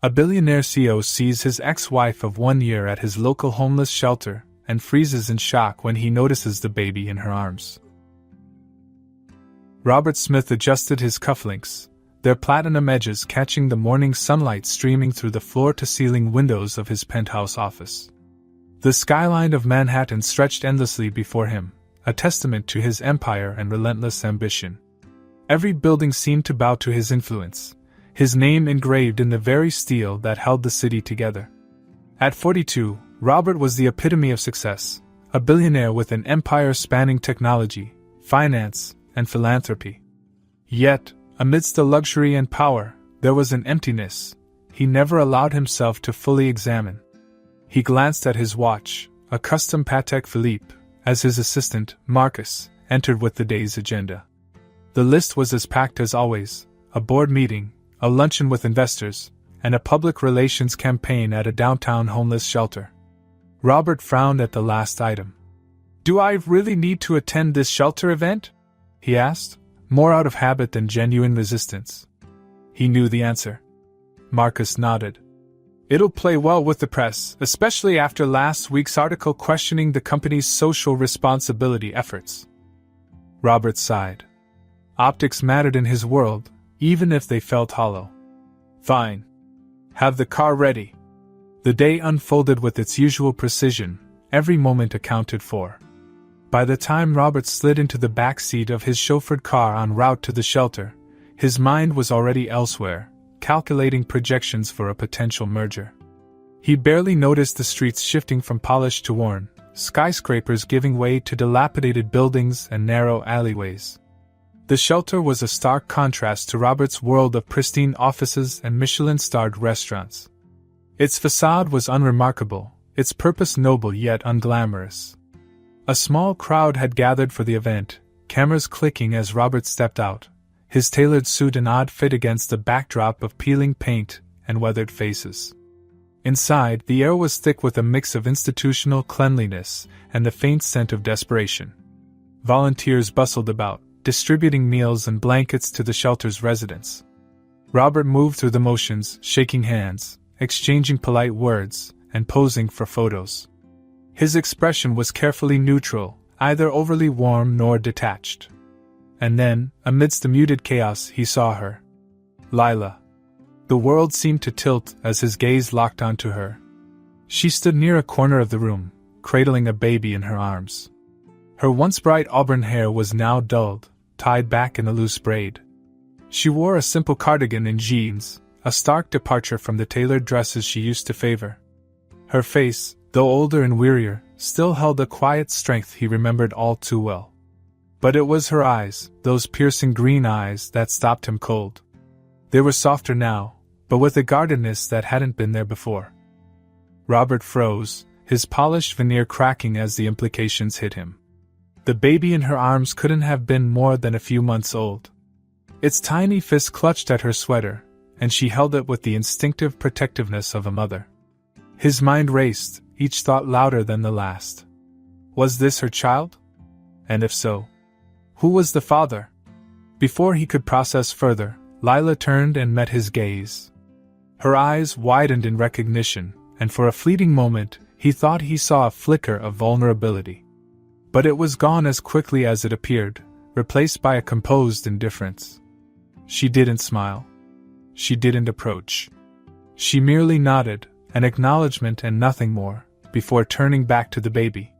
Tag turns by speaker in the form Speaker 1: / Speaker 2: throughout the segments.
Speaker 1: A billionaire CEO sees his ex-wife of 1 year at his local homeless shelter and freezes in shock when he notices the baby in her arms. Robert Smith adjusted his cufflinks, their platinum edges catching the morning sunlight streaming through the floor-to-ceiling windows of his penthouse office. The skyline of Manhattan stretched endlessly before him, a testament to his empire and relentless ambition. Every building seemed to bow to his influence, his name engraved in the very steel that held the city together. At 42, Robert was the epitome of success, a billionaire with an empire spanning technology, finance, and philanthropy. Yet, amidst the luxury and power, there was an emptiness he never allowed himself to fully examine. He glanced at his watch, a custom Patek Philippe, as his assistant, Marcus, entered with the day's agenda. The list was as packed as always: a board meeting, a luncheon with investors, and a public relations campaign at a downtown homeless shelter. Robert frowned at the last item. "Do I really need to attend this shelter event?" he asked, more out of habit than genuine resistance. He knew the answer. Marcus nodded. "It'll play well with the press, especially after last week's article questioning the company's social responsibility efforts." Robert sighed. Optics mattered in his world, even if they felt hollow. "Fine. Have the car ready." The day unfolded with its usual precision, every moment accounted for. By the time Robert slid into the back seat of his chauffeured car en route to the shelter, his mind was already elsewhere, calculating projections for a potential merger. He barely noticed the streets shifting from polished to worn, skyscrapers giving way to dilapidated buildings and narrow alleyways. The shelter was a stark contrast to Robert's world of pristine offices and Michelin-starred restaurants. Its facade was unremarkable, its purpose noble yet unglamorous. A small crowd had gathered for the event, cameras clicking as Robert stepped out, his tailored suit an odd fit against the backdrop of peeling paint and weathered faces. Inside, the air was thick with a mix of institutional cleanliness and the faint scent of desperation. Volunteers bustled about, distributing meals and blankets to the shelter's residents. Robert moved through the motions, shaking hands, exchanging polite words, and posing for photos. His expression was carefully neutral, neither overly warm nor detached. And then, amidst the muted chaos, he saw her. Lila. The world seemed to tilt as his gaze locked onto her. She stood near a corner of the room, cradling a baby in her arms. Her once bright auburn hair was now dulled, tied back in a loose braid. She wore a simple cardigan and jeans, a stark departure from the tailored dresses she used to favor. Her face, though older and wearier, still held a quiet strength he remembered all too well. But it was her eyes, those piercing green eyes, that stopped him cold. They were softer now, but with a guardedness that hadn't been there before. Robert froze, his polished veneer cracking as the implications hit him. The baby in her arms couldn't have been more than a few months old. Its tiny fist clutched at her sweater, and she held it with the instinctive protectiveness of a mother. His mind raced, each thought louder than the last. Was this her child? And if so, who was the father? Before he could process further, Lila turned and met his gaze. Her eyes widened in recognition, and for a fleeting moment, he thought he saw a flicker of vulnerability. But it was gone as quickly as it appeared, replaced by a composed indifference. She didn't smile. She didn't approach. She merely nodded, an acknowledgement and nothing more, before turning back to the baby.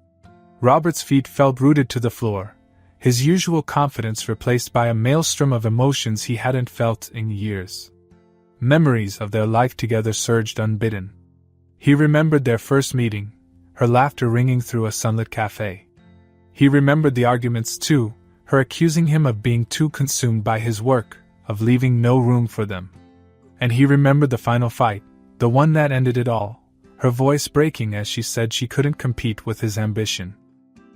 Speaker 1: Robert's feet felt rooted to the floor, his usual confidence replaced by a maelstrom of emotions he hadn't felt in years. Memories of their life together surged unbidden. He remembered their first meeting, her laughter ringing through a sunlit cafe. He remembered the arguments too, her accusing him of being too consumed by his work, of leaving no room for them. And he remembered the final fight, the one that ended it all, her voice breaking as she said she couldn't compete with his ambition.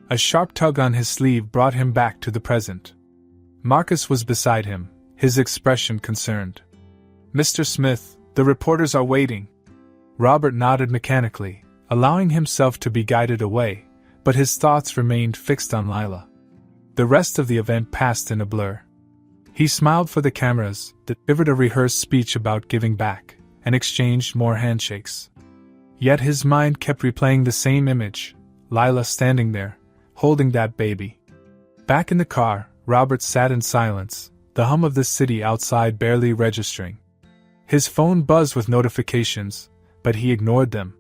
Speaker 1: A sharp tug on his sleeve brought him back to the present. Marcus was beside him, his expression concerned. "Mr. Smith, the reporters are waiting." Robert nodded mechanically, allowing himself to be guided away, but his thoughts remained fixed on Lila. The rest of the event passed in a blur. He smiled for the cameras, delivered a rehearsed speech about giving back, and exchanged more handshakes. Yet his mind kept replaying the same image, Lila standing there, holding that baby. Back in the car, Robert sat in silence, the hum of the city outside barely registering. His phone buzzed with notifications, but he ignored them.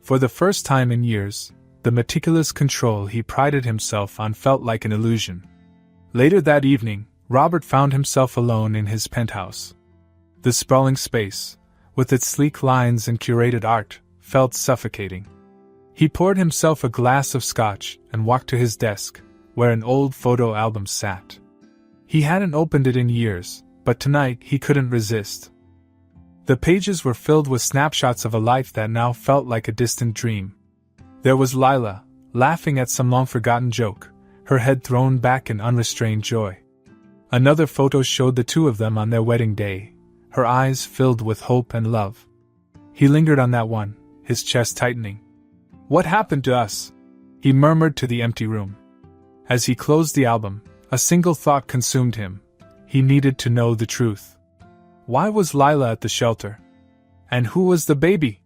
Speaker 1: For the first time in years, the meticulous control he prided himself on felt like an illusion. Later that evening, Robert found himself alone in his penthouse. The sprawling space, with its sleek lines and curated art, felt suffocating. He poured himself a glass of scotch and walked to his desk, where an old photo album sat. He hadn't opened it in years, but tonight he couldn't resist. The pages were filled with snapshots of a life that now felt like a distant dream. There was Lila, laughing at some long-forgotten joke, her head thrown back in unrestrained joy. Another photo showed the two of them on their wedding day, her eyes filled with hope and love. He lingered on that one, his chest tightening. "What happened to us?" he murmured to the empty room. As he closed the album, a single thought consumed him. He needed to know the truth. Why was Lila at the shelter? And who was the baby?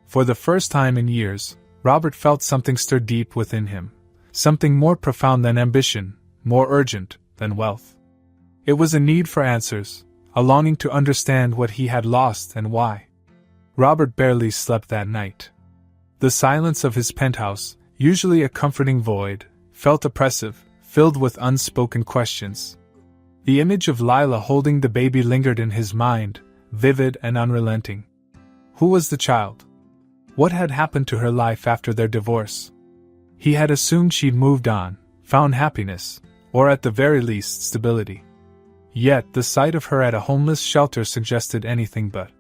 Speaker 1: For the first time in years, Robert felt something stir deep within him. Something more profound than ambition, more urgent than wealth. It was a need for answers, a longing to understand what he had lost and why. Robert barely slept that night. The silence of his penthouse, usually a comforting void, felt oppressive, filled with unspoken questions. The image of Lila holding the baby lingered in his mind, vivid and unrelenting. Who was the child? What had happened to her life after their divorce? He had assumed she'd moved on, found happiness, or at the very least stability. Yet the sight of her at a homeless shelter suggested anything but.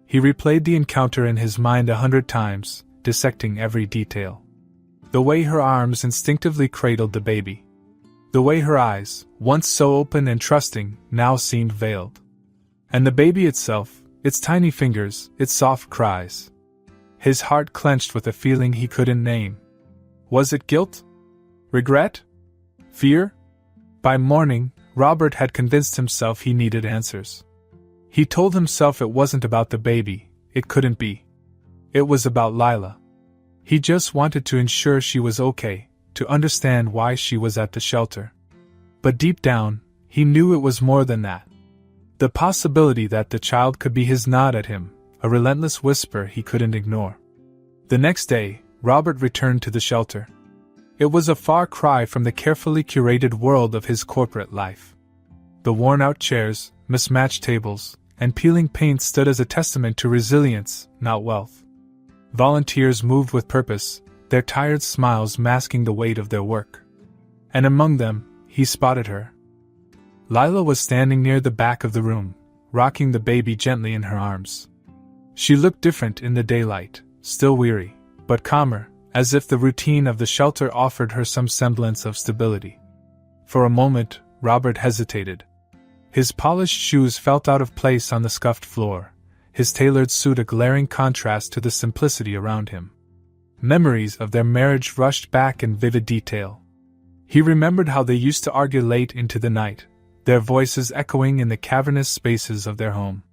Speaker 1: He replayed the encounter in his mind 100 times, dissecting every detail. The way her arms instinctively cradled the baby. The way her eyes, once so open and trusting, now seemed veiled. And the baby itself, its tiny fingers, its soft cries. His heart clenched with a feeling he couldn't name. Was it guilt? Regret? Fear? By morning, Robert had convinced himself he needed answers. He told himself it wasn't about the baby, it couldn't be. It was about Lila. He just wanted to ensure she was okay, to understand why she was at the shelter. But deep down, he knew it was more than that. The possibility that the child could be his nod at him, a relentless whisper he couldn't ignore. The next day, Robert returned to the shelter. It was a far cry from the carefully curated world of his corporate life. The worn-out chairs, mismatched tables, and peeling paint stood as a testament to resilience, not wealth. Volunteers moved with purpose, their tired smiles masking the weight of their work. And among them, he spotted her. Lila was standing near the back of the room, rocking the baby gently in her arms. She looked different in the daylight, still weary, but calmer, as if the routine of the shelter offered her some semblance of stability. For a moment, Robert hesitated. His polished shoes felt out of place on the scuffed floor, his tailored suit a glaring contrast to the simplicity around him. Memories of their marriage rushed back in vivid detail. He remembered how they used to argue late into the night, their voices echoing in the cavernous spaces of their home.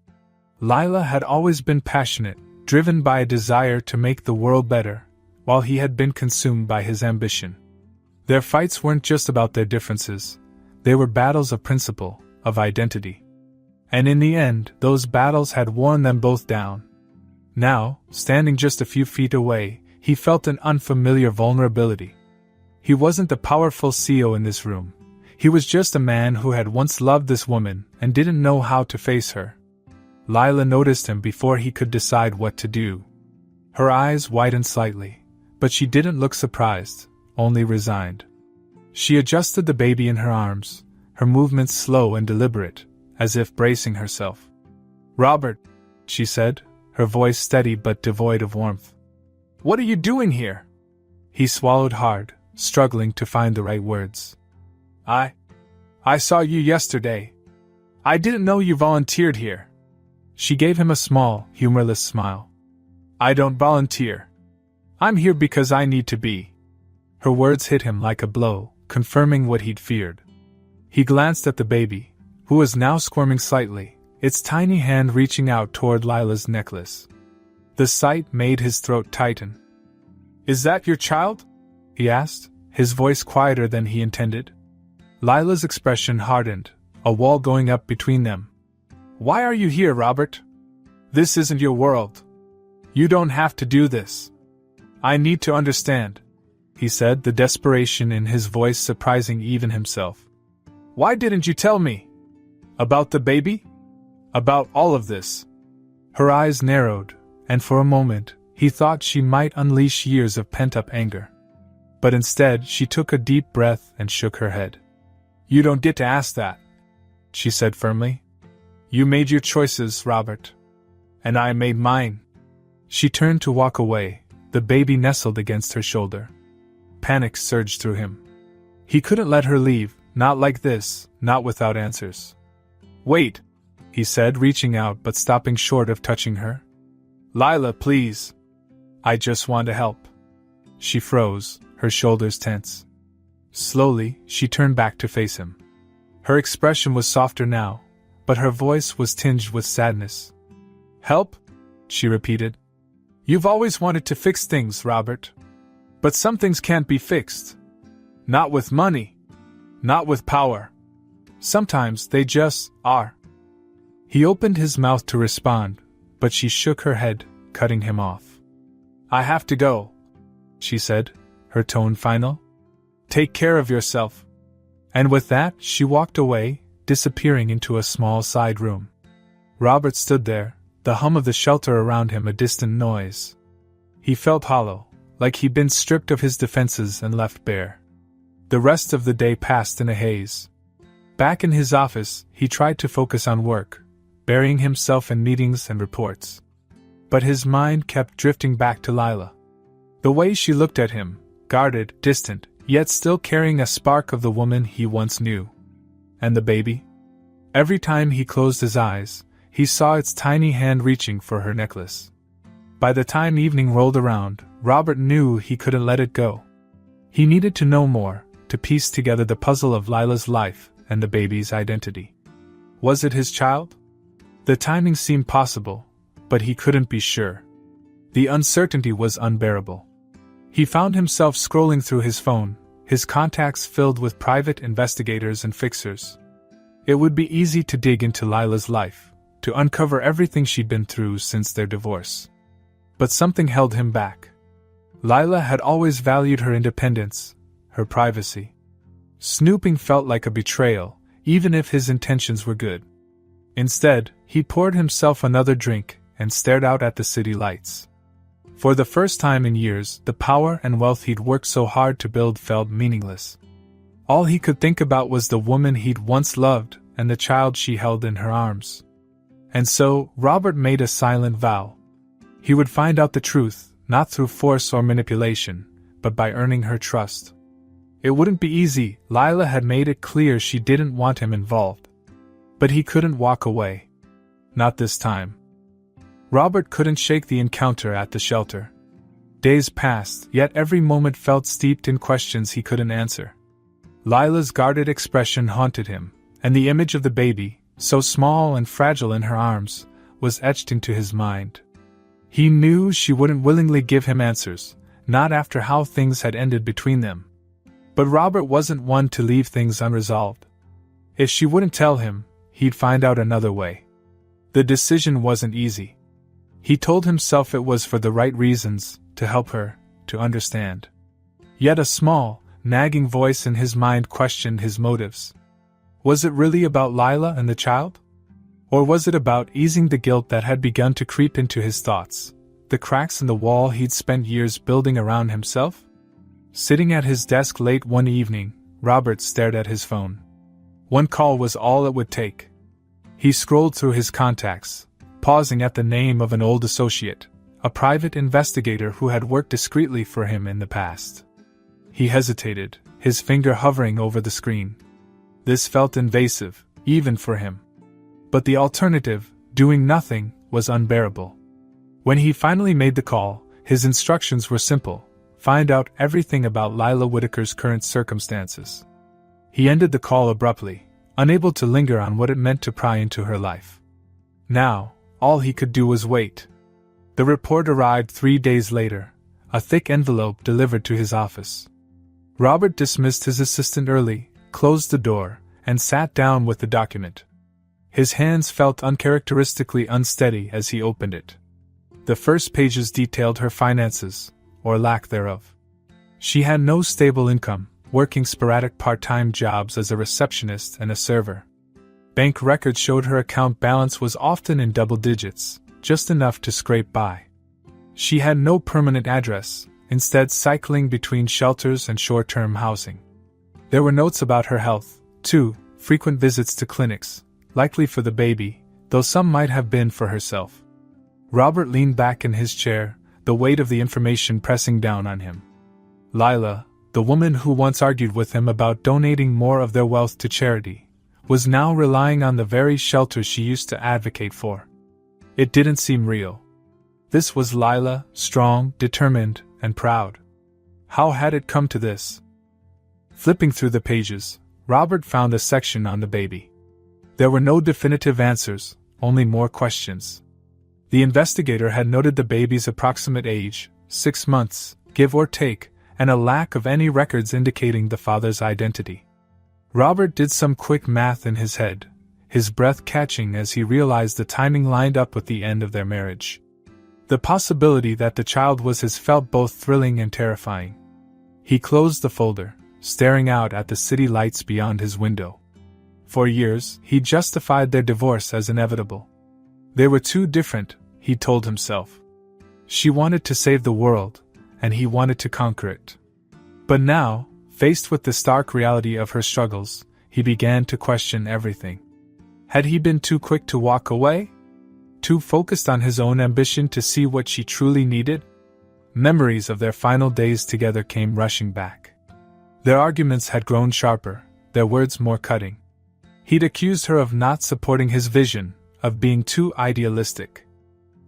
Speaker 1: Lila had always been passionate, driven by a desire to make the world better, while he had been consumed by his ambition. Their fights weren't just about their differences, they were battles of principle, of identity. And in the end, those battles had worn them both down. Now, standing just a few feet away, he felt an unfamiliar vulnerability. He wasn't the powerful CEO in this room. He was just a man who had once loved this woman and didn't know how to face her. Lila noticed him before he could decide what to do. Her eyes widened slightly, but she didn't look surprised, only resigned. She adjusted the baby in her arms, her movements slow and deliberate, as if bracing herself. "Robert," she said, her voice steady but devoid of warmth. "What are you doing here?" He swallowed hard, struggling to find the right words. I saw you yesterday. I didn't know you volunteered here." She gave him a small, humorless smile. "I don't volunteer. I'm here because I need to be." Her words hit him like a blow, confirming what he'd feared. He glanced at the baby, who was now squirming slightly, its tiny hand reaching out toward Lila's necklace. The sight made his throat tighten. "Is that your child?" he asked, his voice quieter than he intended. Lila's expression hardened, a wall going up between them. "Why are you here, Robert? This isn't your world. You don't have to do this. I need to understand," he said, the desperation in his voice surprising even himself. "Why didn't you tell me? About the baby? About all of this?" Her eyes narrowed, and for a moment, he thought she might unleash years of pent-up anger. But instead, she took a deep breath and shook her head. "You don't get to ask that," she said firmly. "You made your choices, Robert. And I made mine." She turned to walk away, the baby nestled against her shoulder. Panic surged through him. He couldn't let her leave, not like this, not without answers. "Wait," he said, reaching out but stopping short of touching her. "Lila, please. I just want to help." She froze, her shoulders tense. Slowly, she turned back to face him. Her expression was softer now, but her voice was tinged with sadness. "Help?" she repeated. "You've always wanted to fix things, Robert. But some things can't be fixed. Not with money. Not with power. Sometimes they just are." He opened his mouth to respond, but she shook her head, cutting him off. "I have to go," she said, her tone final. "Take care of yourself." And with that, she walked away, disappearing into a small side room. Robert stood there, the hum of the shelter around him a distant noise. He felt hollow, like he'd been stripped of his defenses and left bare. The rest of the day passed in a haze. Back in his office, he tried to focus on work, burying himself in meetings and reports. But his mind kept drifting back to Lila. The way she looked at him, guarded, distant, yet still carrying a spark of the woman he once knew. And the baby? Every time he closed his eyes, he saw its tiny hand reaching for her necklace. By the time evening rolled around, Robert knew he couldn't let it go. He needed to know more, to piece together the puzzle of Lila's life and the baby's identity. Was it his child? The timing seemed possible, but he couldn't be sure. The uncertainty was unbearable. He found himself scrolling through his phone, his contacts filled with private investigators and fixers. It would be easy to dig into Lila's life, to uncover everything she'd been through since their divorce. But something held him back. Lila had always valued her independence, her privacy. Snooping felt like a betrayal, even if his intentions were good. Instead, he poured himself another drink and stared out at the city lights. For the first time in years, the power and wealth he'd worked so hard to build felt meaningless. All he could think about was the woman he'd once loved and the child she held in her arms. And so, Robert made a silent vow. He would find out the truth, not through force or manipulation, but by earning her trust. It wouldn't be easy, Lila had made it clear she didn't want him involved. But he couldn't walk away. Not this time. Robert couldn't shake the encounter at the shelter. Days passed, yet every moment felt steeped in questions he couldn't answer. Lila's guarded expression haunted him, and the image of the baby, so small and fragile in her arms, was etched into his mind. He knew she wouldn't willingly give him answers, not after how things had ended between them. But Robert wasn't one to leave things unresolved. If she wouldn't tell him, he'd find out another way. The decision wasn't easy. He told himself it was for the right reasons, to help her, to understand. Yet a small, nagging voice in his mind questioned his motives. Was it really about Lila and the child? Or was it about easing the guilt that had begun to creep into his thoughts, the cracks in the wall he'd spent years building around himself? Sitting at his desk late one evening, Robert stared at his phone. One call was all it would take. He scrolled through his contacts, pausing at the name of an old associate, a private investigator who had worked discreetly for him in the past. He hesitated, his finger hovering over the screen. This felt invasive, even for him. But the alternative, doing nothing, was unbearable. When he finally made the call, his instructions were simple: find out everything about Lila Whitaker's current circumstances. He ended the call abruptly, unable to linger on what it meant to pry into her life. Now, all he could do was wait. The report arrived 3 days later, a thick envelope delivered to his office. Robert dismissed his assistant early, closed the door, and sat down with the document. His hands felt uncharacteristically unsteady as he opened it. The first pages detailed her finances, or lack thereof. She had no stable income, working sporadic part-time jobs as a receptionist and a server. Bank records showed her account balance was often in double digits, just enough to scrape by. She had no permanent address, instead cycling between shelters and short-term housing. There were notes about her health, too, frequent visits to clinics, likely for the baby, though some might have been for herself. Robert leaned back in his chair, the weight of the information pressing down on him. Lila, the woman who once argued with him about donating more of their wealth to charity, was now relying on the very shelter she used to advocate for. It didn't seem real. This was Lila, strong, determined, and proud. How had it come to this? Flipping through the pages, Robert found a section on the baby. There were no definitive answers, only more questions. The investigator had noted the baby's approximate age, 6 months, give or take, and a lack of any records indicating the father's identity. Robert did some quick math in his head, his breath catching as he realized the timing lined up with the end of their marriage. The possibility that the child was his felt both thrilling and terrifying. He closed the folder, staring out at the city lights beyond his window. For years, he justified their divorce as inevitable. They were too different, he told himself. She wanted to save the world, and he wanted to conquer it. But now, faced with the stark reality of her struggles, he began to question everything. Had he been too quick to walk away? Too focused on his own ambition to see what she truly needed? Memories of their final days together came rushing back. Their arguments had grown sharper, their words more cutting. He'd accused her of not supporting his vision, of being too idealistic.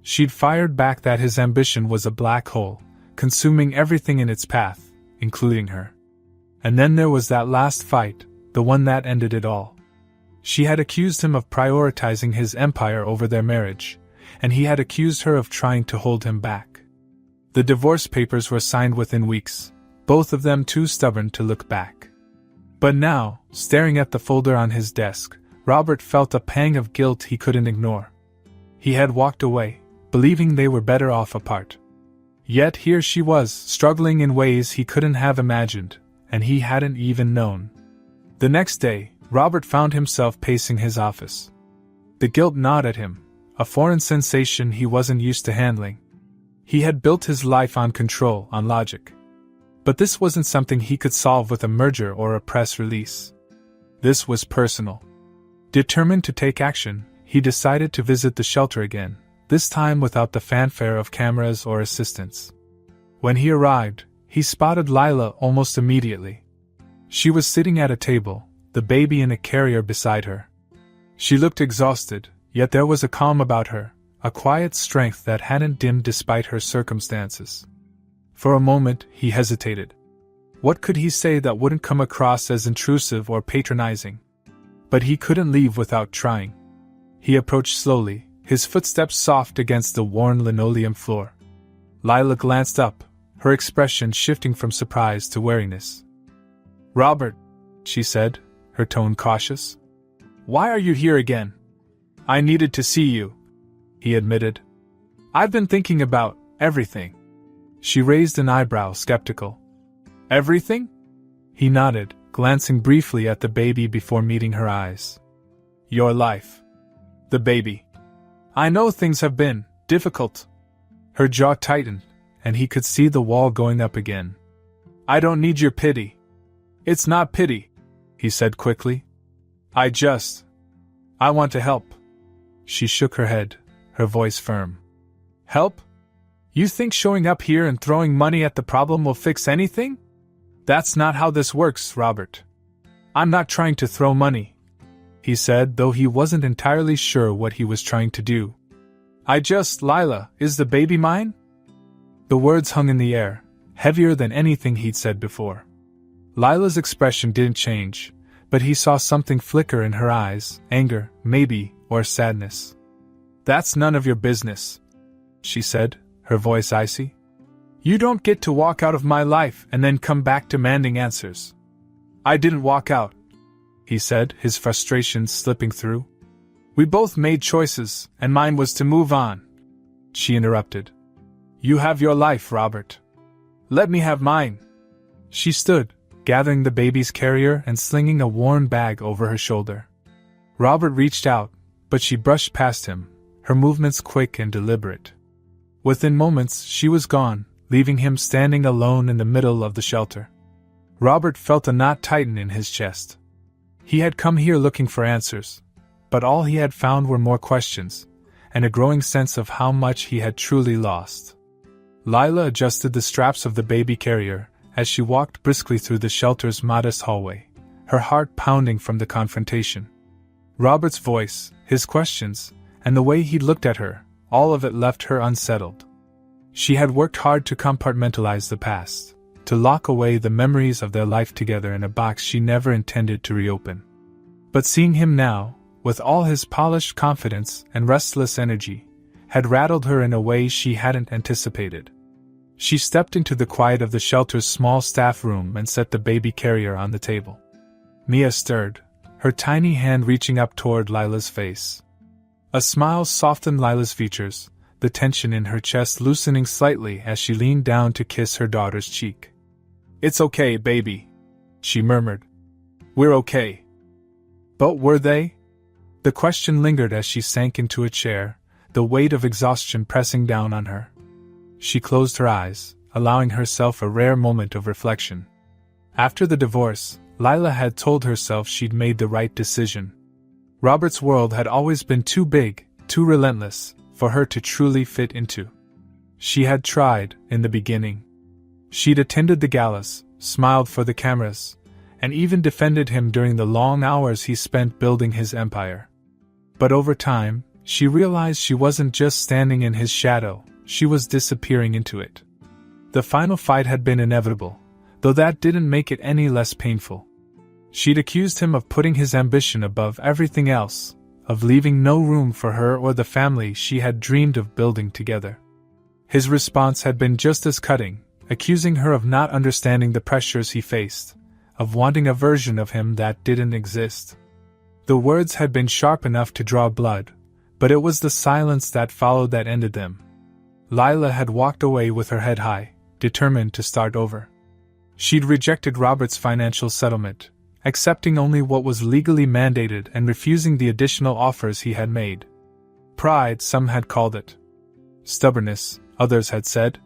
Speaker 1: She'd fired back that his ambition was a black hole, consuming everything in its path, including her. And then there was that last fight, the one that ended it all. She had accused him of prioritizing his empire over their marriage, and he had accused her of trying to hold him back. The divorce papers were signed within weeks, both of them too stubborn to look back. But now, staring at the folder on his desk, Robert felt a pang of guilt he couldn't ignore. He had walked away, believing they were better off apart. Yet here she was, struggling in ways he couldn't have imagined, and he hadn't even known. The next day, Robert found himself pacing his office. The guilt gnawed at him, a foreign sensation he wasn't used to handling. He had built his life on control, on logic. But this wasn't something he could solve with a merger or a press release. This was personal. Determined to take action, he decided to visit the shelter again, this time without the fanfare of cameras or assistants. When he arrived, he spotted Lila almost immediately. She was sitting at a table, the baby in a carrier beside her. She looked exhausted, yet there was a calm about her, a quiet strength that hadn't dimmed despite her circumstances. For a moment, he hesitated. What could he say that wouldn't come across as intrusive or patronizing? But he couldn't leave without trying. He approached slowly, his footsteps soft against the worn linoleum floor. Lila glanced up, her expression shifting from surprise to wariness. "Robert," she said, her tone cautious. "Why are you here again?" "I needed to see you," he admitted. "I've been thinking about everything." She raised an eyebrow, skeptical. "Everything?" He nodded, glancing briefly at the baby before meeting her eyes. "Your life. The baby. I know things have been difficult." Her jaw tightened, and he could see the wall going up again. "I don't need your pity." "It's not pity," he said quickly. I want to help." She shook her head, her voice firm. "Help? You think showing up here and throwing money at the problem will fix anything? That's not how this works, Robert. I'm not trying to throw money," he said, though he wasn't entirely sure what he was trying to do. Lila, is the baby mine?" The words hung in the air, heavier than anything he'd said before. Lila's expression didn't change, but he saw something flicker in her eyes, anger, maybe, or sadness. That's none of your business, she said, her voice icy. You don't get to walk out of my life and then come back demanding answers. I didn't walk out, he said, his frustration slipping through. We both made choices, and mine was to move on, she interrupted. You have your life, Robert. Let me have mine. She stood, gathering the baby's carrier and slinging a worn bag over her shoulder. Robert reached out, but she brushed past him, her movements quick and deliberate. Within moments, she was gone, leaving him standing alone in the middle of the shelter. Robert felt a knot tighten in his chest. He had come here looking for answers, but all he had found were more questions, and a growing sense of how much he had truly lost. Lila adjusted the straps of the baby carrier as she walked briskly through the shelter's modest hallway, her heart pounding from the confrontation. Robert's voice, his questions, and the way he looked at her, all of it left her unsettled. She had worked hard to compartmentalize the past, to lock away the memories of their life together in a box she never intended to reopen. But seeing him now, with all his polished confidence and restless energy, had rattled her in a way she hadn't anticipated. She stepped into the quiet of the shelter's small staff room and set the baby carrier on the table. Mia stirred, her tiny hand reaching up toward Lila's face. A smile softened Lila's features, the tension in her chest loosening slightly as she leaned down to kiss her daughter's cheek. It's okay, baby, she murmured. We're okay. But were they? The question lingered as she sank into a chair, the weight of exhaustion pressing down on her. She closed her eyes, allowing herself a rare moment of reflection. After the divorce, Lila had told herself she'd made the right decision. Robert's world had always been too big, too relentless, for her to truly fit into. She had tried, in the beginning. She'd attended the galas, smiled for the cameras, and even defended him during the long hours he spent building his empire. But over time, she realized she wasn't just standing in his shadow, she was disappearing into it. The final fight had been inevitable, though that didn't make it any less painful. She'd accused him of putting his ambition above everything else, of leaving no room for her or the family she had dreamed of building together. His response had been just as cutting, accusing her of not understanding the pressures he faced, of wanting a version of him that didn't exist. The words had been sharp enough to draw blood, but it was the silence that followed that ended them. Lila had walked away with her head high, determined to start over. She'd rejected Robert's financial settlement, accepting only what was legally mandated and refusing the additional offers he had made. Pride, some had called it. Stubbornness, others had said.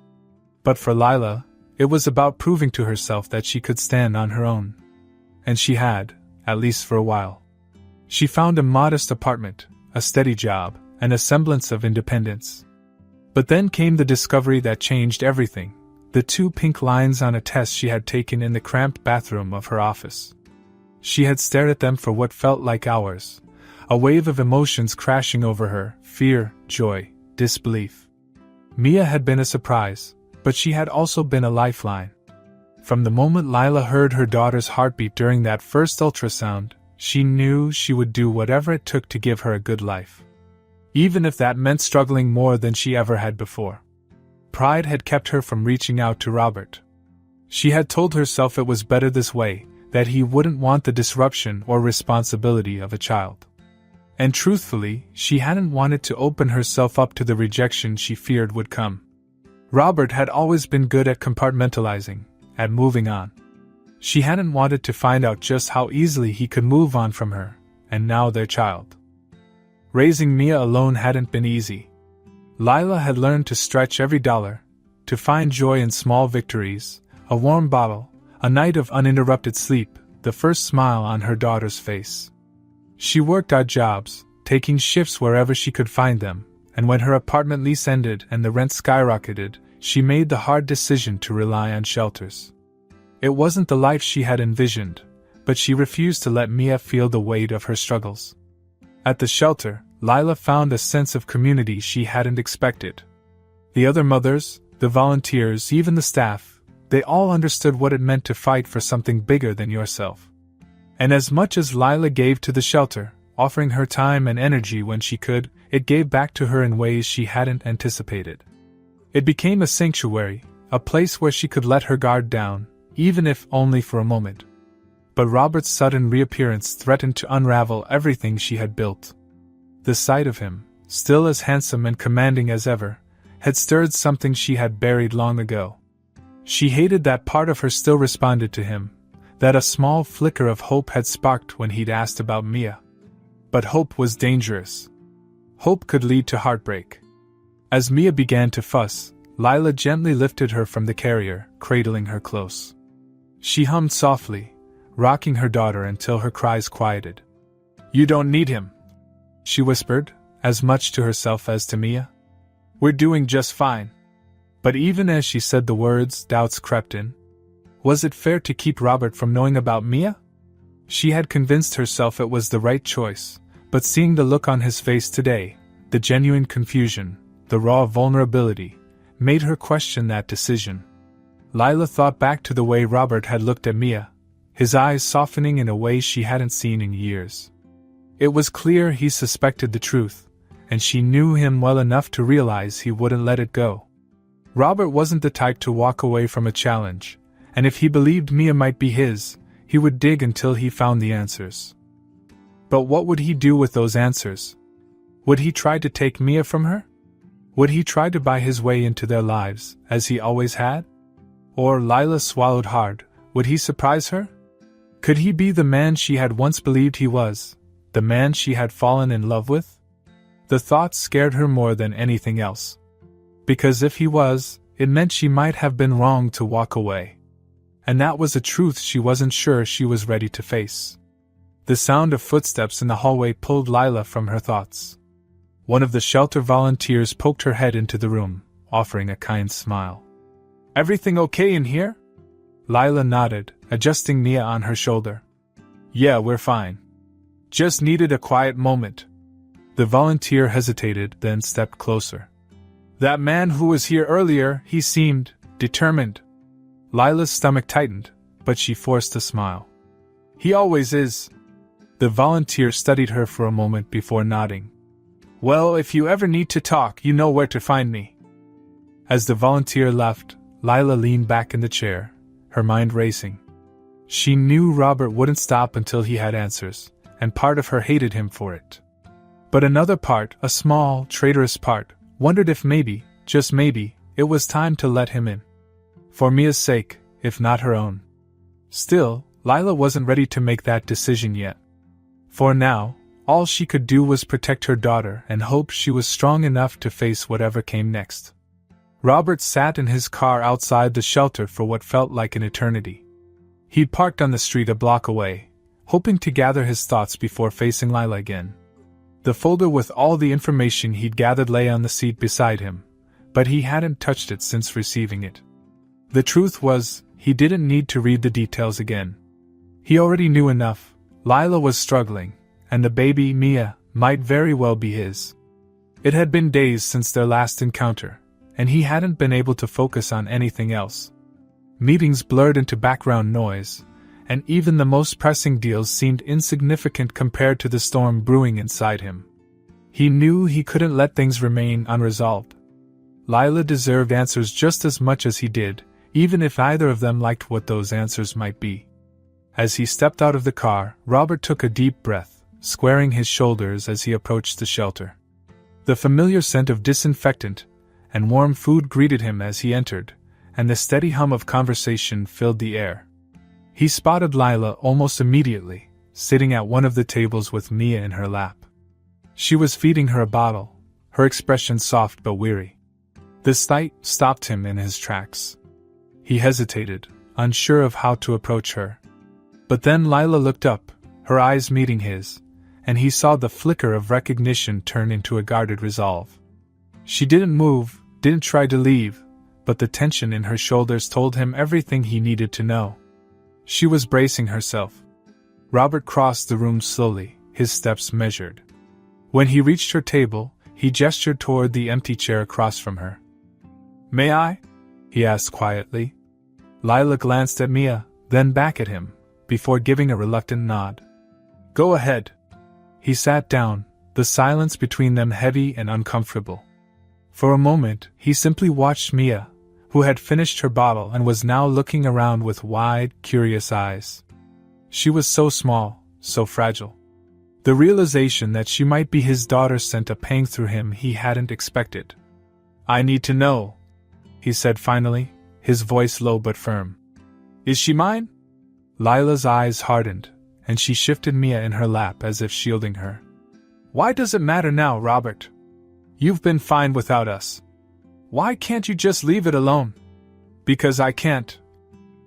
Speaker 1: But for Lila, it was about proving to herself that she could stand on her own. And she had, at least for a while. She found a modest apartment, a steady job, and a semblance of independence. But then came the discovery that changed everything, the 2 pink lines on a test she had taken in the cramped bathroom of her office. She had stared at them for what felt like hours, a wave of emotions crashing over her, fear, joy, disbelief. Mia had been a surprise, but she had also been a lifeline. From the moment Lila heard her daughter's heartbeat during that first ultrasound, she knew she would do whatever it took to give her a good life. Even if that meant struggling more than she ever had before. Pride had kept her from reaching out to Robert. She had told herself it was better this way, that he wouldn't want the disruption or responsibility of a child. And truthfully, she hadn't wanted to open herself up to the rejection she feared would come. Robert had always been good at compartmentalizing, at moving on. She hadn't wanted to find out just how easily he could move on from her, and now their child. Raising Mia alone hadn't been easy. Lila had learned to stretch every dollar, to find joy in small victories, a warm bottle, a night of uninterrupted sleep, the first smile on her daughter's face. She worked odd jobs, taking shifts wherever she could find them, and when her apartment lease ended and the rent skyrocketed, she made the hard decision to rely on shelters. It wasn't the life she had envisioned, but she refused to let Mia feel the weight of her struggles. At the shelter, Lila found a sense of community she hadn't expected. The other mothers, the volunteers, even the staff, they all understood what it meant to fight for something bigger than yourself. And as much as Lila gave to the shelter, offering her time and energy when she could, it gave back to her in ways she hadn't anticipated. It became a sanctuary, a place where she could let her guard down, even if only for a moment. But Robert's sudden reappearance threatened to unravel everything she had built. The sight of him, still as handsome and commanding as ever, had stirred something she had buried long ago. She hated that part of her still responded to him, that a small flicker of hope had sparked when he'd asked about Mia. But hope was dangerous. Hope could lead to heartbreak. As Mia began to fuss, Lila gently lifted her from the carrier, cradling her close. She hummed softly, rocking her daughter until her cries quieted. "You don't need him," she whispered, as much to herself as to Mia. "We're doing just fine." But even as she said the words, doubts crept in. Was it fair to keep Robert from knowing about Mia? She had convinced herself it was the right choice, but seeing the look on his face today, the genuine confusion, the raw vulnerability, made her question that decision. Lila thought back to the way Robert had looked at Mia, his eyes softening in a way she hadn't seen in years. It was clear he suspected the truth, and she knew him well enough to realize he wouldn't let it go. Robert wasn't the type to walk away from a challenge, and if he believed Mia might be his, he would dig until he found the answers. But what would he do with those answers? Would he try to take Mia from her? Would he try to buy his way into their lives, as he always had? Or, Lila swallowed hard, would he surprise her? Could he be the man she had once believed he was, the man she had fallen in love with? The thought scared her more than anything else. Because if he was, it meant she might have been wrong to walk away. And that was a truth she wasn't sure she was ready to face. The sound of footsteps in the hallway pulled Lila from her thoughts. One of the shelter volunteers poked her head into the room, offering a kind smile. "Everything okay in here?" Lila nodded, adjusting Mia on her shoulder. "Yeah, we're fine. Just needed a quiet moment." The volunteer hesitated, then stepped closer. "That man who was here earlier, he seemed determined." Lila's stomach tightened, but she forced a smile. "He always is." The volunteer studied her for a moment before nodding. "Well, if you ever need to talk, you know where to find me." As the volunteer left, Lila leaned back in the chair, her mind racing. She knew Robert wouldn't stop until he had answers, and part of her hated him for it. But another part, a small, traitorous part, wondered if maybe, just maybe, it was time to let him in. For Mia's sake, if not her own. Still, Lila wasn't ready to make that decision yet. For now, all she could do was protect her daughter and hope she was strong enough to face whatever came next. Robert sat in his car outside the shelter for what felt like an eternity. He'd parked on the street a block away, hoping to gather his thoughts before facing Lila again. The folder with all the information he'd gathered lay on the seat beside him, but he hadn't touched it since receiving it. The truth was, he didn't need to read the details again. He already knew enough. Lila was struggling, and the baby, Mia, might very well be his. It had been days since their last encounter, and he hadn't been able to focus on anything else. Meetings blurred into background noise, and even the most pressing deals seemed insignificant compared to the storm brewing inside him. He knew he couldn't let things remain unresolved. Lila deserved answers just as much as he did, even if either of them liked what those answers might be. As he stepped out of the car, Robert took a deep breath, squaring his shoulders as he approached the shelter. The familiar scent of disinfectant and warm food greeted him as he entered, and the steady hum of conversation filled the air. He spotted Lila almost immediately, sitting at one of the tables with Mia in her lap. She was feeding her a bottle, her expression soft but weary. The sight stopped him in his tracks. He hesitated, unsure of how to approach her. But then Lila looked up, her eyes meeting his, and he saw the flicker of recognition turn into a guarded resolve. She didn't move, didn't try to leave, but the tension in her shoulders told him everything he needed to know. She was bracing herself. Robert crossed the room slowly, his steps measured. When he reached her table, he gestured toward the empty chair across from her. "May I?" he asked quietly. Lila glanced at Mia, then back at him, before giving a reluctant nod. "Go ahead." He sat down, the silence between them heavy and uncomfortable. For a moment, he simply watched Mia, who had finished her bottle and was now looking around with wide, curious eyes. She was so small, so fragile. The realization that she might be his daughter sent a pang through him he hadn't expected. "I need to know," he said finally, his voice low but firm. "Is she mine?" Lila's eyes hardened, and she shifted Mia in her lap as if shielding her. "Why does it matter now, Robert? You've been fine without us. Why can't you just leave it alone?" "Because I can't,"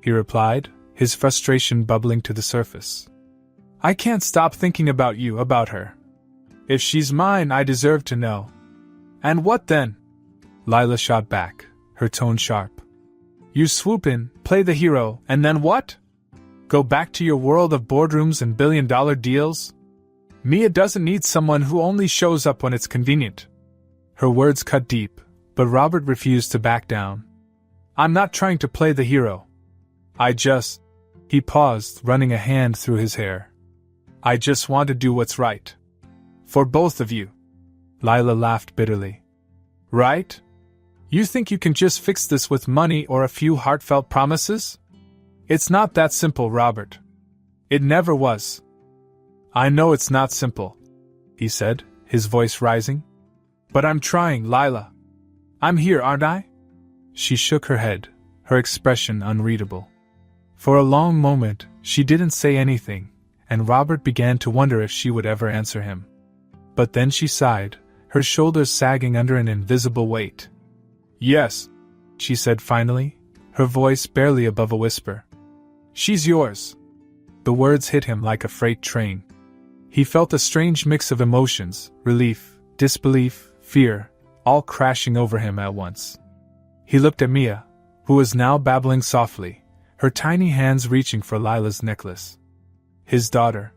Speaker 1: he replied, his frustration bubbling to the surface. "I can't stop thinking about you, about her. If she's mine, I deserve to know." "And what then?" Lila shot back, her tone sharp. "You swoop in, play the hero, and then what? Go back to your world of boardrooms and billion-dollar deals? Mia doesn't need someone who only shows up when it's convenient." Her words cut deep, but Robert refused to back down. "I'm not trying to play the hero. He paused, running a hand through his hair. "I just want to do what's right. For both of you." Lila laughed bitterly. "Right? You think you can just fix this with money or a few heartfelt promises? It's not that simple, Robert. It never was." "I know it's not simple," he said, his voice rising. "But I'm trying, Lila. I'm here, aren't I?" She shook her head, her expression unreadable. For a long moment, she didn't say anything, and Robert began to wonder if she would ever answer him. But then she sighed, her shoulders sagging under an invisible weight. "Yes," she said finally, her voice barely above a whisper. "She's yours." The words hit him like a freight train. He felt a strange mix of emotions, relief, disbelief, fear, all crashing over him at once. He looked at Mia, who was now babbling softly, her tiny hands reaching for Lila's necklace. His daughter.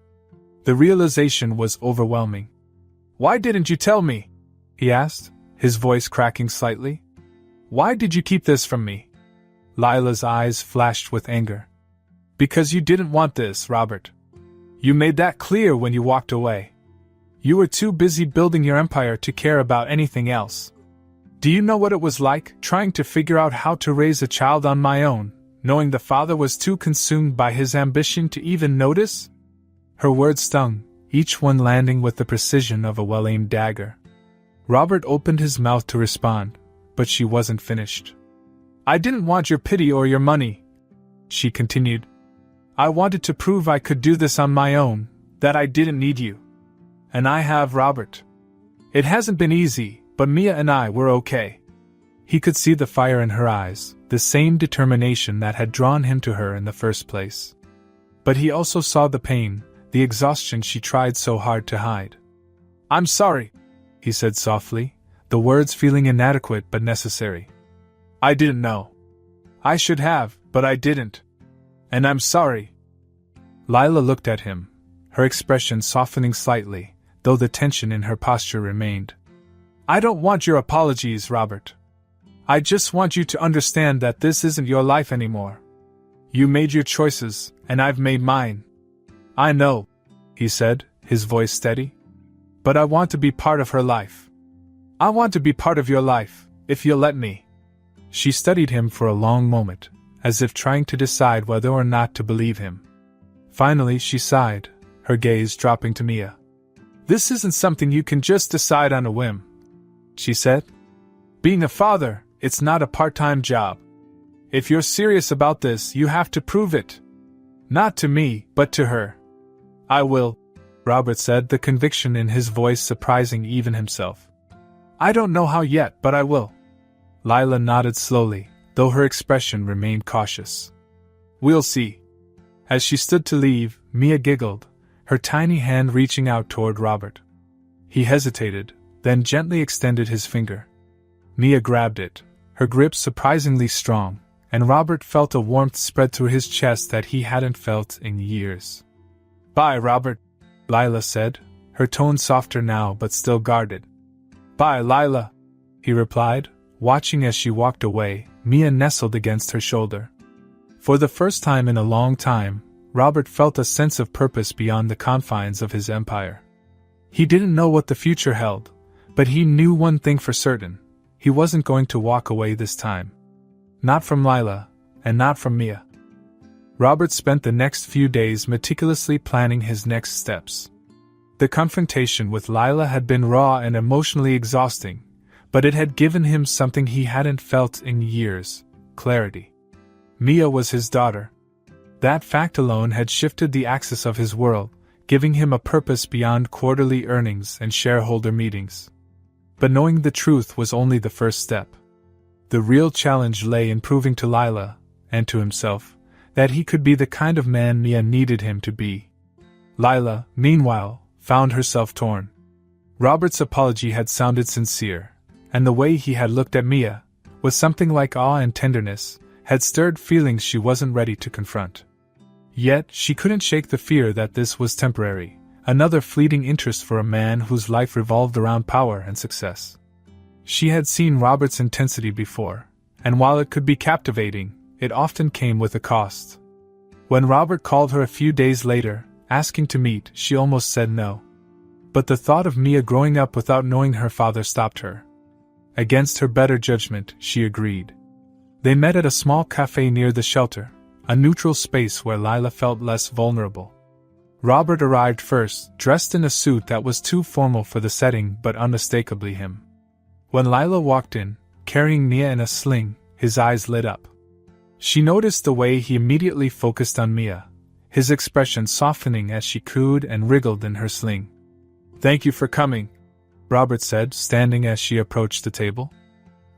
Speaker 1: The realization was overwhelming. "Why didn't you tell me?" he asked, his voice cracking slightly. "Why did you keep this from me?" Lila's eyes flashed with anger. "Because you didn't want this, Robert. You made that clear when you walked away. You were too busy building your empire to care about anything else. Do you know what it was like, trying to figure out how to raise a child on my own, knowing the father was too consumed by his ambition to even notice?" Her words stung, each one landing with the precision of a well-aimed dagger. Robert opened his mouth to respond, but she wasn't finished. "I didn't want your pity or your money," she continued. "I wanted to prove I could do this on my own, that I didn't need you. And I have, Robert. It hasn't been easy, but Mia and I were okay." He could see the fire in her eyes, the same determination that had drawn him to her in the first place. But he also saw the pain, the exhaustion she tried so hard to hide. "I'm sorry," he said softly, the words feeling inadequate but necessary. "I didn't know. I should have, but I didn't. And I'm sorry." Lila looked at him, her expression softening slightly, though the tension in her posture remained. "I don't want your apologies, Robert. I just want you to understand that this isn't your life anymore. You made your choices, and I've made mine." "I know," he said, his voice steady. "But I want to be part of her life. I want to be part of your life, if you'll let me." She studied him for a long moment, as if trying to decide whether or not to believe him. Finally she sighed, her gaze dropping to Mia. "This isn't something you can just decide on a whim," she said. "Being a father, it's not a part-time job. If you're serious about this, you have to prove it. Not to me, but to her." "I will," Robert said, the conviction in his voice surprising even himself. "I don't know how yet, but I will." Lila nodded slowly, though her expression remained cautious. "We'll see." As she stood to leave, Mia giggled, her tiny hand reaching out toward Robert. He hesitated, then gently extended his finger. Mia grabbed it, her grip surprisingly strong, and Robert felt a warmth spread through his chest that he hadn't felt in years. "Bye, Robert," Lila said, her tone softer now but still guarded. "Bye, Lila," he replied, watching as she walked away, Mia nestled against her shoulder. For the first time in a long time, Robert felt a sense of purpose beyond the confines of his empire. He didn't know what the future held, but he knew one thing for certain: he wasn't going to walk away this time. Not from Lila, and not from Mia. Robert spent the next few days meticulously planning his next steps. The confrontation with Lila had been raw and emotionally exhausting, but it had given him something he hadn't felt in years: clarity. Mia was his daughter. That fact alone had shifted the axis of his world, giving him a purpose beyond quarterly earnings and shareholder meetings. But knowing the truth was only the first step. The real challenge lay in proving to Lila, and to himself, that he could be the kind of man Mia needed him to be. Lila, meanwhile, found herself torn. Robert's apology had sounded sincere, and the way he had looked at Mia, with something like awe and tenderness, had stirred feelings she wasn't ready to confront. Yet, she couldn't shake the fear that this was temporary, another fleeting interest for a man whose life revolved around power and success. She had seen Robert's intensity before, and while it could be captivating, it often came with a cost. When Robert called her a few days later, asking to meet, she almost said no. But the thought of Mia growing up without knowing her father stopped her. Against her better judgment, she agreed. They met at a small cafe near the shelter, a neutral space where Lila felt less vulnerable. Robert arrived first, dressed in a suit that was too formal for the setting but unmistakably him. When Lila walked in, carrying Mia in a sling, his eyes lit up. She noticed the way he immediately focused on Mia, his expression softening as she cooed and wriggled in her sling. "Thank you for coming," Robert said, standing as she approached the table.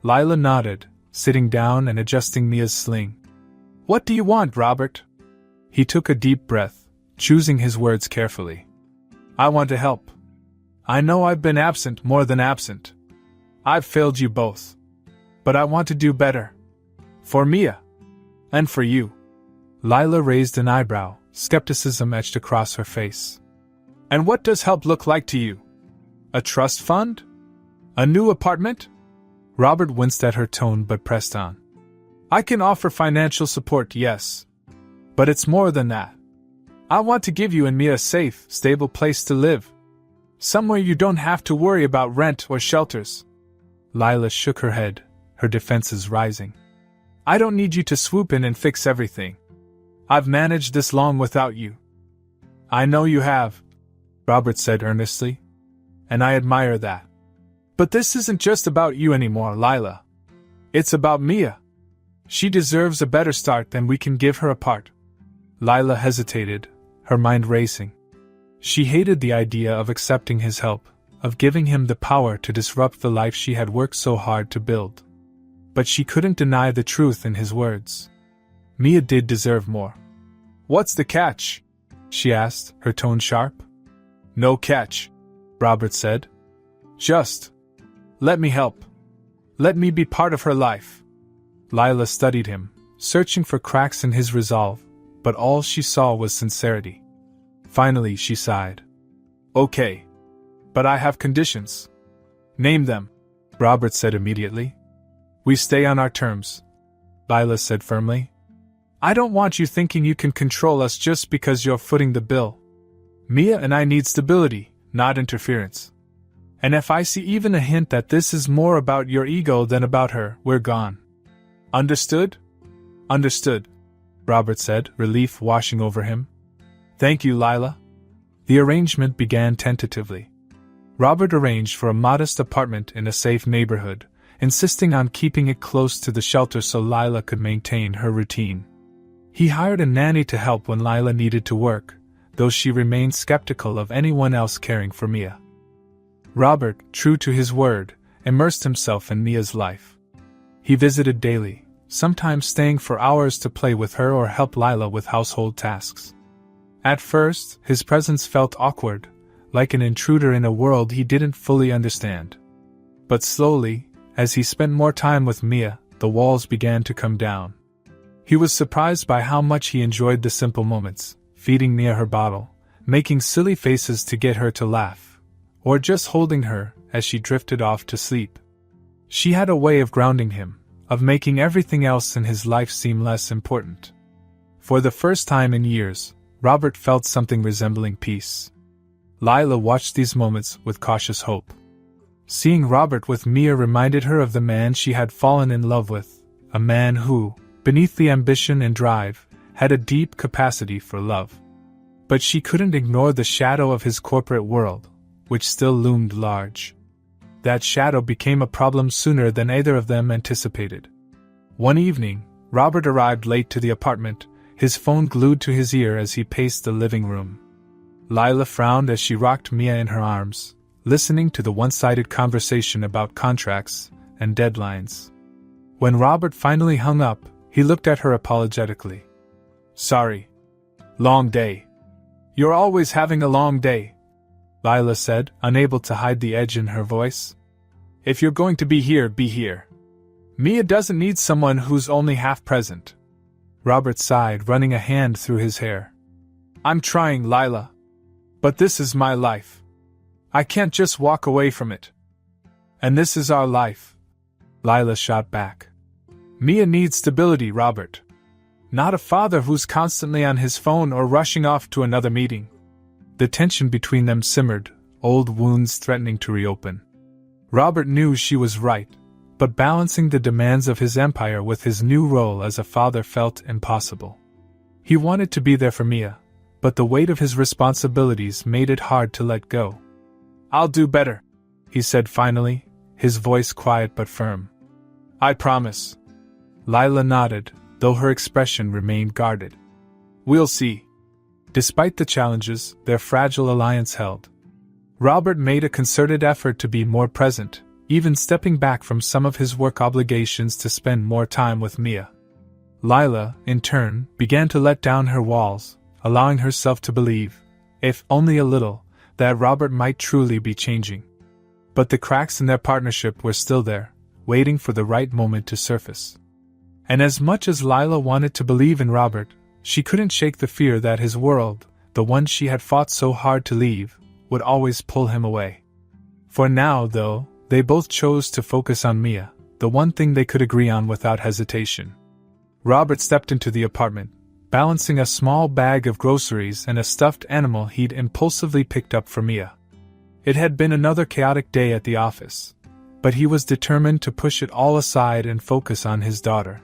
Speaker 1: Lila nodded, sitting down and adjusting Mia's sling. "What do you want, Robert?" He took a deep breath, choosing his words carefully. "I want to help. I know I've been absent, more than absent. I've failed you both. But I want to do better. For Mia. And for you." Lila raised an eyebrow, skepticism etched across her face. "And what does help look like to you? A trust fund? A new apartment?" Robert winced at her tone but pressed on. "I can offer financial support, yes. But it's more than that. I want to give you and Mia a safe, stable place to live. Somewhere you don't have to worry about rent or shelters." Lila shook her head, her defenses rising. "I don't need you to swoop in and fix everything. I've managed this long without you." "I know you have," Robert said earnestly. "And I admire that. But this isn't just about you anymore, Lila. It's about Mia. She deserves a better start than we can give her apart." Lila hesitated, her mind racing. She hated the idea of accepting his help, of giving him the power to disrupt the life she had worked so hard to build. But she couldn't deny the truth in his words. Mia did deserve more. "What's the catch?" she asked, her tone sharp. "No catch," Robert said. "Just let me help. Let me be part of her life." Lila studied him, searching for cracks in his resolve, but all she saw was sincerity. Finally she sighed. "Okay. But I have conditions." "Name them," Robert said immediately. "We stay on our terms," Lila said firmly. "I don't want you thinking you can control us just because you're footing the bill. Mia and I need stability, not interference. And if I see even a hint that this is more about your ego than about her, we're gone. Understood?" "Understood," Robert said, relief washing over him. "Thank you, Lila." The arrangement began tentatively. Robert arranged for a modest apartment in a safe neighborhood, insisting on keeping it close to the shelter so Lila could maintain her routine. He hired a nanny to help when Lila needed to work, though she remained skeptical of anyone else caring for Mia. Robert, true to his word, immersed himself in Mia's life. He visited daily, sometimes staying for hours to play with her or help Lila with household tasks. At first, his presence felt awkward, like an intruder in a world he didn't fully understand. But slowly, as he spent more time with Mia, the walls began to come down. He was surprised by how much he enjoyed the simple moments, feeding Mia her bottle, making silly faces to get her to laugh, or just holding her as she drifted off to sleep. She had a way of grounding him, of making everything else in his life seem less important. For the first time in years, Robert felt something resembling peace. Lila watched these moments with cautious hope. Seeing Robert with Mia reminded her of the man she had fallen in love with, a man who, beneath the ambition and drive, had a deep capacity for love. But she couldn't ignore the shadow of his corporate world, which still loomed large. That shadow became a problem sooner than either of them anticipated. One evening, Robert arrived late to the apartment, his phone glued to his ear as he paced the living room. Lila frowned as she rocked Mia in her arms, listening to the one-sided conversation about contracts and deadlines. When Robert finally hung up, he looked at her apologetically. "Sorry. Long day." "You're always having a long day," Lila said, unable to hide the edge in her voice. "If you're going to be here, be here. Mia doesn't need someone who's only half present." Robert sighed, running a hand through his hair. "I'm trying, Lila. But this is my life. I can't just walk away from it. And this is our life," Lila shot back. "Mia needs stability, Robert. Not a father who's constantly on his phone or rushing off to another meeting." The tension between them simmered, old wounds threatening to reopen. Robert knew she was right, but balancing the demands of his empire with his new role as a father felt impossible. He wanted to be there for Mia, but the weight of his responsibilities made it hard to let go. "I'll do better," he said finally, his voice quiet but firm. "I promise." Lila nodded, though her expression remained guarded. "We'll see." Despite the challenges, their fragile alliance held. Robert made a concerted effort to be more present, even stepping back from some of his work obligations to spend more time with Mia. Lila, in turn, began to let down her walls, allowing herself to believe, if only a little, that Robert might truly be changing. But the cracks in their partnership were still there, waiting for the right moment to surface. And as much as Lila wanted to believe in Robert, she couldn't shake the fear that his world, the one she had fought so hard to leave, would always pull him away. For now, though, they both chose to focus on Mia, the one thing they could agree on without hesitation. Robert stepped into the apartment, balancing a small bag of groceries and a stuffed animal he'd impulsively picked up for Mia. It had been another chaotic day at the office, but he was determined to push it all aside and focus on his daughter.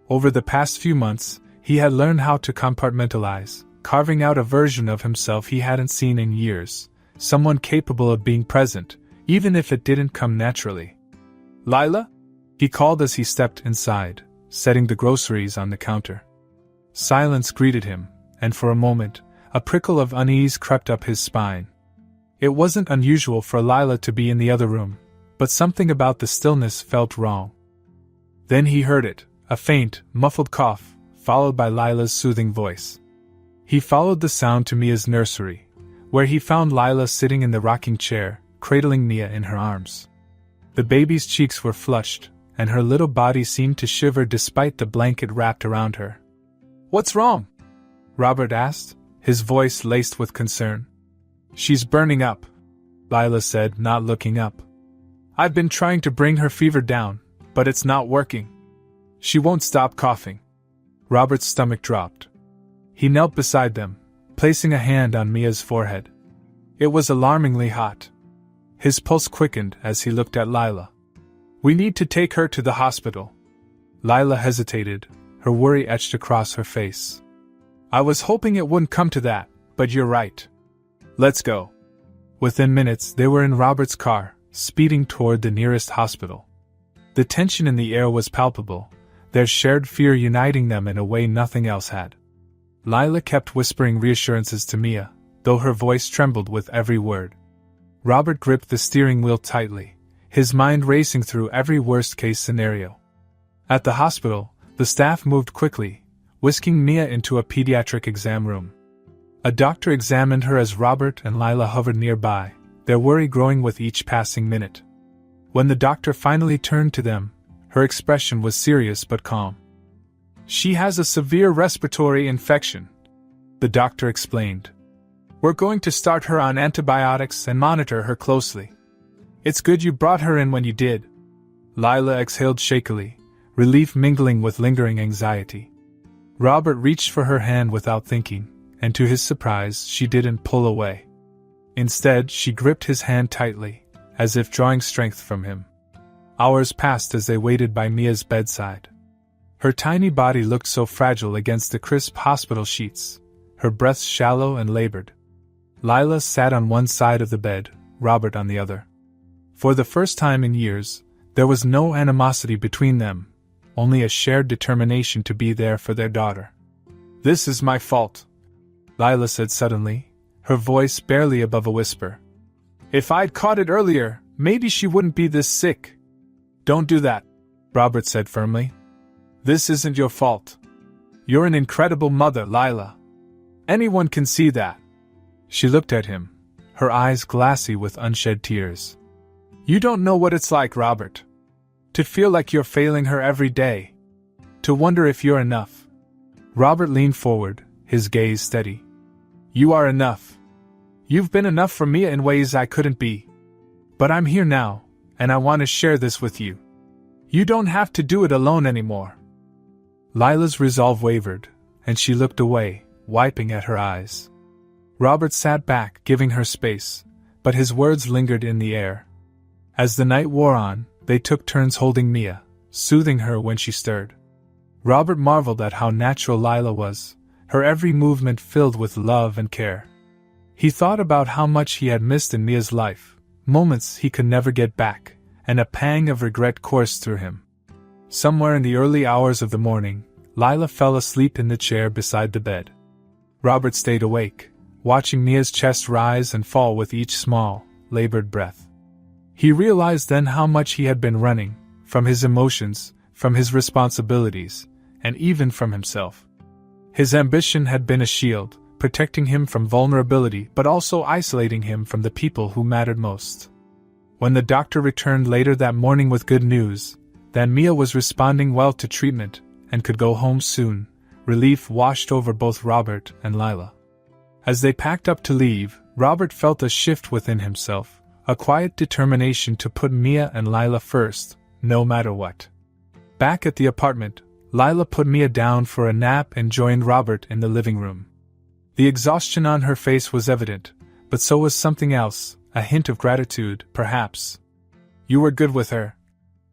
Speaker 1: Over the past few months, he had learned how to compartmentalize, carving out a version of himself he hadn't seen in years, someone capable of being present, even if it didn't come naturally. "Lila?" he called as he stepped inside, setting the groceries on the counter. Silence greeted him, and for a moment, a prickle of unease crept up his spine. It wasn't unusual for Lila to be in the other room, but something about the stillness felt wrong. Then he heard it, a faint, muffled cough, followed by Lila's soothing voice. He followed the sound to Mia's nursery, where he found Lila sitting in the rocking chair, cradling Mia in her arms. The baby's cheeks were flushed, and her little body seemed to shiver despite the blanket wrapped around her. "What's wrong?" Robert asked, his voice laced with concern. "She's burning up," Lila said, not looking up. "I've been trying to bring her fever down, but it's not working. She won't stop coughing." Robert's stomach dropped. He knelt beside them, placing a hand on Mia's forehead. It was alarmingly hot. His pulse quickened as he looked at Lila. "We need to take her to the hospital." Lila hesitated, her worry etched across her face. "I was hoping it wouldn't come to that, but you're right. Let's go." Within minutes, they were in Robert's car, speeding toward the nearest hospital. The tension in the air was palpable, their shared fear uniting them in a way nothing else had. Lila kept whispering reassurances to Mia, though her voice trembled with every word. Robert gripped the steering wheel tightly, his mind racing through every worst-case scenario. At the hospital, the staff moved quickly, whisking Mia into a pediatric exam room. A doctor examined her as Robert and Lila hovered nearby, their worry growing with each passing minute. When the doctor finally turned to them, her expression was serious but calm. "She has a severe respiratory infection," the doctor explained. "We're going to start her on antibiotics and monitor her closely. It's good you brought her in when you did." Lila exhaled shakily, relief mingling with lingering anxiety. Robert reached for her hand without thinking, and to his surprise, she didn't pull away. Instead, she gripped his hand tightly, as if drawing strength from him. Hours passed as they waited by Mia's bedside. Her tiny body looked so fragile against the crisp hospital sheets, her breaths shallow and labored. Lila sat on one side of the bed, Robert on the other. For the first time in years, there was no animosity between them, only a shared determination to be there for their daughter. "This is my fault," Lila said suddenly, her voice barely above a whisper. "If I'd caught it earlier, maybe she wouldn't be this sick." "Don't do that," Robert said firmly. "This isn't your fault. You're an incredible mother, Lila. Anyone can see that." She looked at him, her eyes glassy with unshed tears. "You don't know what it's like, Robert. To feel like you're failing her every day. To wonder if you're enough." Robert leaned forward, his gaze steady. "You are enough. You've been enough for Mia in ways I couldn't be. But I'm here now, and I want to share this with you. You don't have to do it alone anymore." Lila's resolve wavered, and she looked away, wiping at her eyes. Robert sat back, giving her space, but his words lingered in the air. As the night wore on, they took turns holding Mia, soothing her when she stirred. Robert marveled at how natural Lila was, her every movement filled with love and care. He thought about how much he had missed in Mia's life, moments he could never get back, and a pang of regret coursed through him. Somewhere in the early hours of the morning, Lila fell asleep in the chair beside the bed. Robert stayed awake, watching Mia's chest rise and fall with each small, labored breath. He realized then how much he had been running, from his emotions, from his responsibilities, and even from himself. His ambition had been a shield, protecting him from vulnerability but also isolating him from the people who mattered most. When the doctor returned later that morning with good news, that Mia was responding well to treatment and could go home soon, relief washed over both Robert and Lila. As they packed up to leave, Robert felt a shift within himself, a quiet determination to put Mia and Lila first, no matter what. Back at the apartment, Lila put Mia down for a nap and joined Robert in the living room. The exhaustion on her face was evident, but so was something else, a hint of gratitude, perhaps. "You were good with her,"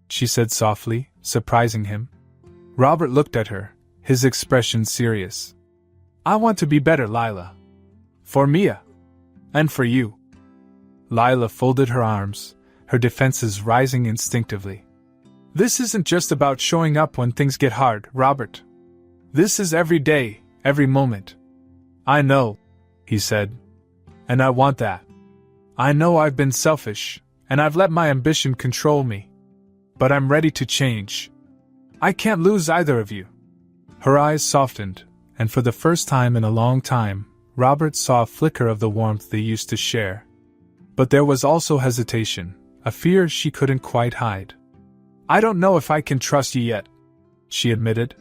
Speaker 1: she said softly, surprising him. Robert looked at her, his expression serious. "I want to be better, Lila. For Mia. And for you." Lila folded her arms, her defenses rising instinctively. "This isn't just about showing up when things get hard, Robert. This is every day, every moment." "I know," he said. "And I want that. I know I've been selfish, and I've let my ambition control me. But I'm ready to change. I can't lose either of you." Her eyes softened, and for the first time in a long time, Robert saw a flicker of the warmth they used to share. But there was also hesitation, a fear she couldn't quite hide. "I don't know if I can trust you yet," she admitted.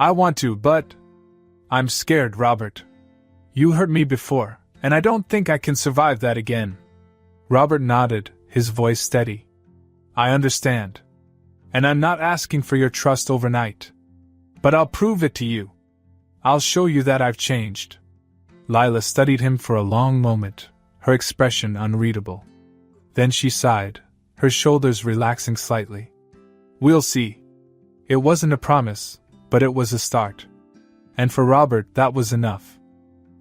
Speaker 1: "I want to, but I'm scared, Robert. You hurt me before, and I don't think I can survive that again." Robert nodded, his voice steady. "I understand. And I'm not asking for your trust overnight. But I'll prove it to you. I'll show you that I've changed." Lila studied him for a long moment, her expression unreadable. Then she sighed, her shoulders relaxing slightly. "We'll see." It wasn't a promise, but it was a start. And for Robert, that was enough.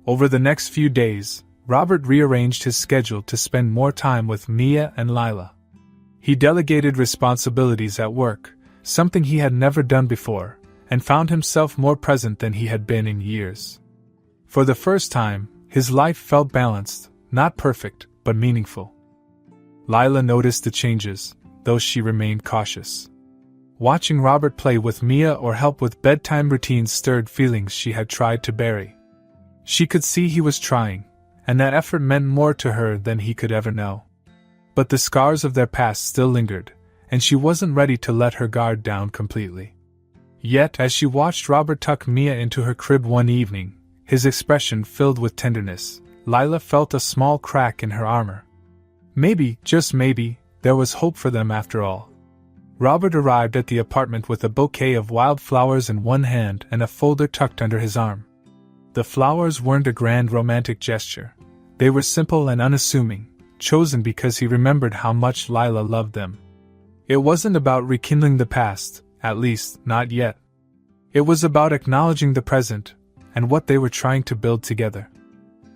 Speaker 1: Over the next few days, Robert rearranged his schedule to spend more time with Mia and Lila. He delegated responsibilities at work, something he had never done before, and found himself more present than he had been in years. For the first time, his life felt balanced, not perfect, but meaningful. Lila noticed the changes, though she remained cautious. Watching Robert play with Mia or help with bedtime routines stirred feelings she had tried to bury. She could see he was trying, and that effort meant more to her than he could ever know. But the scars of their past still lingered, and she wasn't ready to let her guard down completely. Yet, as she watched Robert tuck Mia into her crib one evening, his expression filled with tenderness, Lila felt a small crack in her armor. Maybe, just maybe, there was hope for them after all. Robert arrived at the apartment with a bouquet of wildflowers in one hand and a folder tucked under his arm. The flowers weren't a grand romantic gesture. They were simple and unassuming, chosen because he remembered how much Lila loved them. It wasn't about rekindling the past, at least, not yet. It was about acknowledging the present, and what they were trying to build together.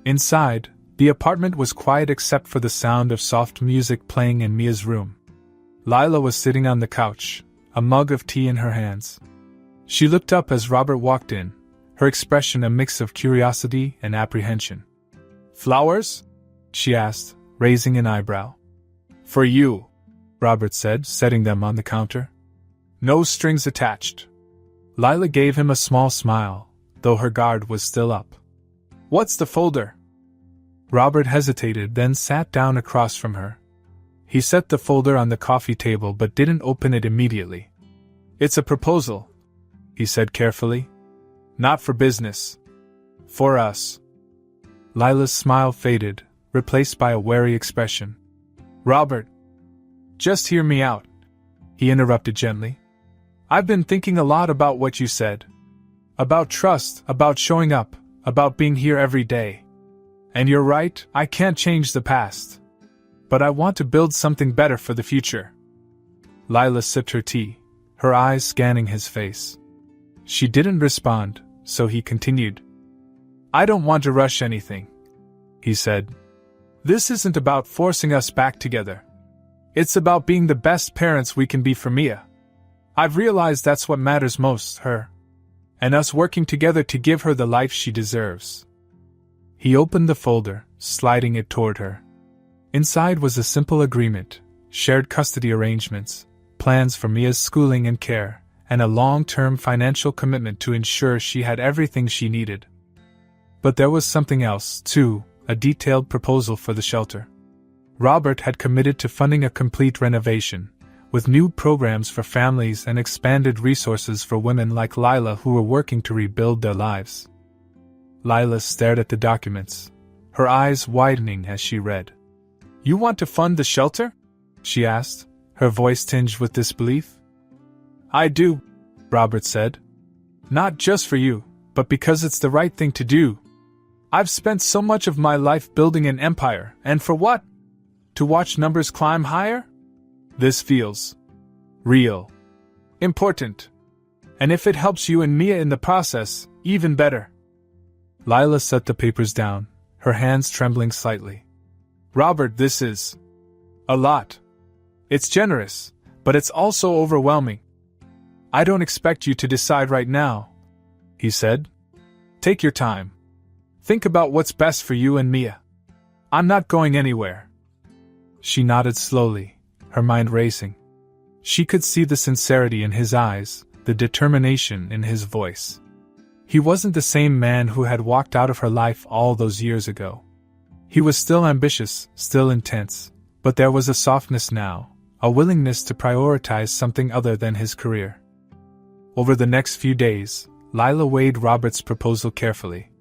Speaker 1: Inside, the apartment was quiet except for the sound of soft music playing in Mia's room. Lila was sitting on the couch, a mug of tea in her hands. She looked up as Robert walked in, her expression a mix of curiosity and apprehension. "Flowers?" she asked, raising an eyebrow. "For you," Robert said, setting them on the counter. "No strings attached." Lila gave him a small smile, though her guard was still up. "What's the folder?" Robert hesitated, then sat down across from her. He set the folder on the coffee table but didn't open it immediately. "It's a proposal," he said carefully. "Not for business. For us." Lila's smile faded, replaced by a wary expression. "Robert, just hear me out," he interrupted gently. "I've been thinking a lot about what you said. About trust, about showing up, about being here every day. And you're right, I can't change the past. But I want to build something better for the future." Lila sipped her tea, her eyes scanning his face. She didn't respond, so he continued. "I don't want to rush anything," he said. "This isn't about forcing us back together. It's about being the best parents we can be for Mia. I've realized that's what matters most, her. And us working together to give her the life she deserves." He opened the folder, sliding it toward her. Inside was a simple agreement, shared custody arrangements, plans for Mia's schooling and care, and a long-term financial commitment to ensure she had everything she needed. But there was something else, too, a detailed proposal for the shelter. Robert had committed to funding a complete renovation, with new programs for families and expanded resources for women like Lila who were working to rebuild their lives. Lila stared at the documents, her eyes widening as she read. "You want to fund the shelter?" she asked, her voice tinged with disbelief. "I do," Robert said. "Not just for you, but because it's the right thing to do. I've spent so much of my life building an empire, and for what? To watch numbers climb higher? This feels real. Important. And if it helps you and Mia in the process, even better." Lila set the papers down, her hands trembling slightly. "Robert, this is a lot. It's generous, but it's also overwhelming. I don't expect you to decide right now," he said. "Take your time. Think about what's best for you and Mia. I'm not going anywhere." She nodded slowly, her mind racing. She could see the sincerity in his eyes, the determination in his voice. He wasn't the same man who had walked out of her life all those years ago. He was still ambitious, still intense, but there was a softness now, a willingness to prioritize something other than his career. Over the next few days, Lila weighed Robert's proposal carefully.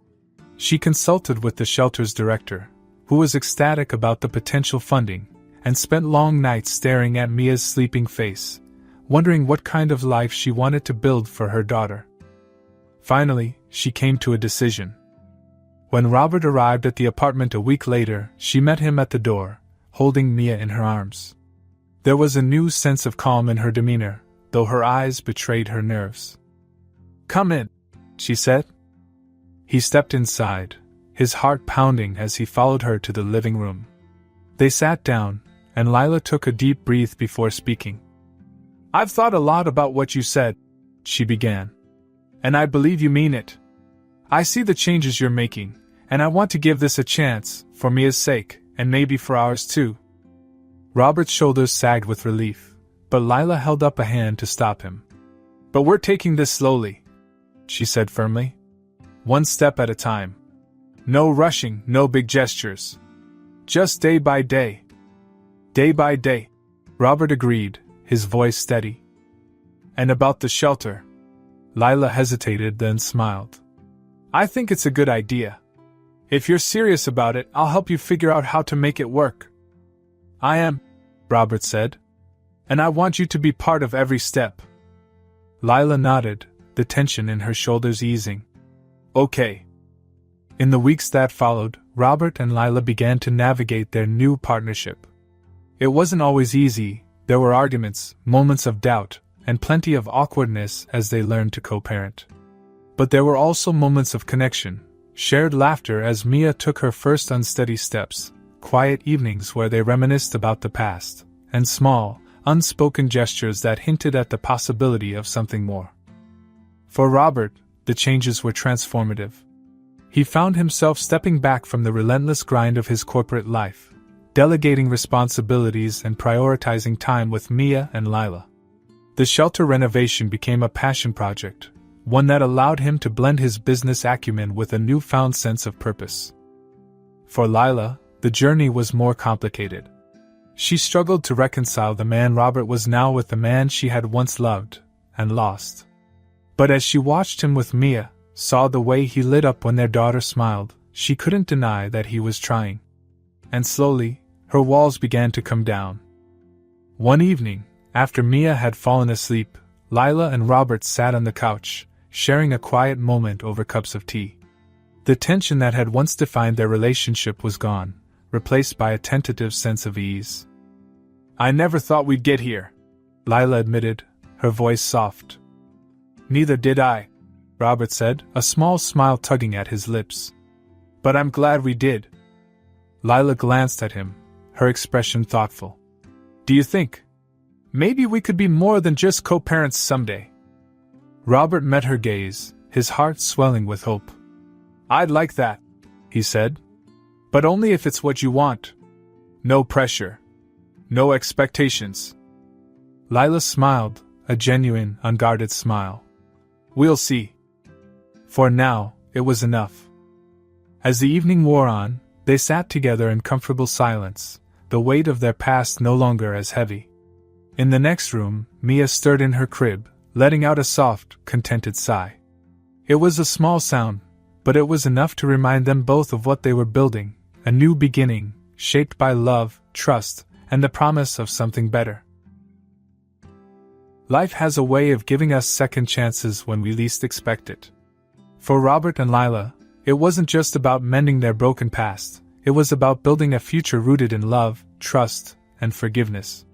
Speaker 1: She consulted with the shelter's director, who was ecstatic about the potential funding, and spent long nights staring at Mia's sleeping face, wondering what kind of life she wanted to build for her daughter. Finally, she came to a decision. When Robert arrived at the apartment a week later, she met him at the door, holding Mia in her arms. There was a new sense of calm in her demeanor, though her eyes betrayed her nerves. "Come in," she said. He stepped inside, his heart pounding as he followed her to the living room. They sat down, and Lila took a deep breath before speaking. "I've thought a lot about what you said," she began. "And I believe you mean it. I see the changes you're making, and I want to give this a chance, for Mia's sake, and maybe for ours too." Robert's shoulders sagged with relief, but Lila held up a hand to stop him. "But we're taking this slowly," she said firmly. "One step at a time. No rushing, no big gestures. Just day by day." "Day by day," Robert agreed, his voice steady. "And about the shelter?" Lila hesitated, then smiled. "I think it's a good idea. If you're serious about it, I'll help you figure out how to make it work." "I am," Robert said. "And I want you to be part of every step." Lila nodded, the tension in her shoulders easing. "Okay." In the weeks that followed, Robert and Lila began to navigate their new partnership. It wasn't always easy. There were arguments, moments of doubt, and plenty of awkwardness as they learned to co-parent. But there were also moments of connection, shared laughter as Mia took her first unsteady steps, quiet evenings where they reminisced about the past, and small, unspoken gestures that hinted at the possibility of something more. For Robert, the changes were transformative. He found himself stepping back from the relentless grind of his corporate life, delegating responsibilities and prioritizing time with Mia and Lila. The shelter renovation became a passion project, one that allowed him to blend his business acumen with a newfound sense of purpose. For Lila, the journey was more complicated. She struggled to reconcile the man Robert was now with the man she had once loved and lost. But as she watched him with Mia, saw the way he lit up when their daughter smiled, she couldn't deny that he was trying. And slowly, her walls began to come down. One evening, after Mia had fallen asleep, Lila and Robert sat on the couch, sharing a quiet moment over cups of tea. The tension that had once defined their relationship was gone, replaced by a tentative sense of ease. "I never thought we'd get here," Lila admitted, her voice soft. "Neither did I," Robert said, a small smile tugging at his lips. "But I'm glad we did." Lila glanced at him, her expression thoughtful. "Do you think maybe we could be more than just co-parents someday?" Robert met her gaze, his heart swelling with hope. "I'd like that," he said. "But only if it's what you want. No pressure. No expectations." Lila smiled, a genuine, unguarded smile. "We'll see." For now, it was enough. As the evening wore on, they sat together in comfortable silence, the weight of their past no longer as heavy. In the next room, Mia stirred in her crib, letting out a soft, contented sigh. It was a small sound, but it was enough to remind them both of what they were building, a new beginning, shaped by love, trust, and the promise of something better. Life has a way of giving us second chances when we least expect it. For Robert and Lila, it wasn't just about mending their broken past, it was about building a future rooted in love, trust, and forgiveness.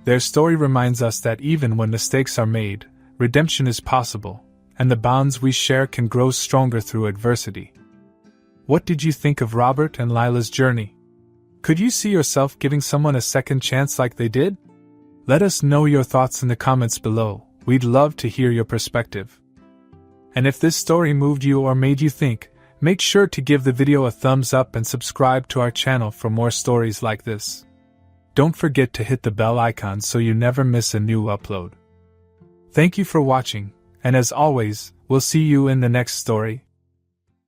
Speaker 1: Their story reminds us that even when mistakes are made, redemption is possible, and the bonds we share can grow stronger through adversity. What did you think of Robert and Lila's journey? Could you see yourself giving someone a second chance like they did? Let us know your thoughts in the comments below. We'd love to hear your perspective. And if this story moved you or made you think, make sure to give the video a thumbs up and subscribe to our channel for more stories like this. Don't forget to hit the bell icon so you never miss a new upload. Thank you for watching, and as always, we'll see you in the next story.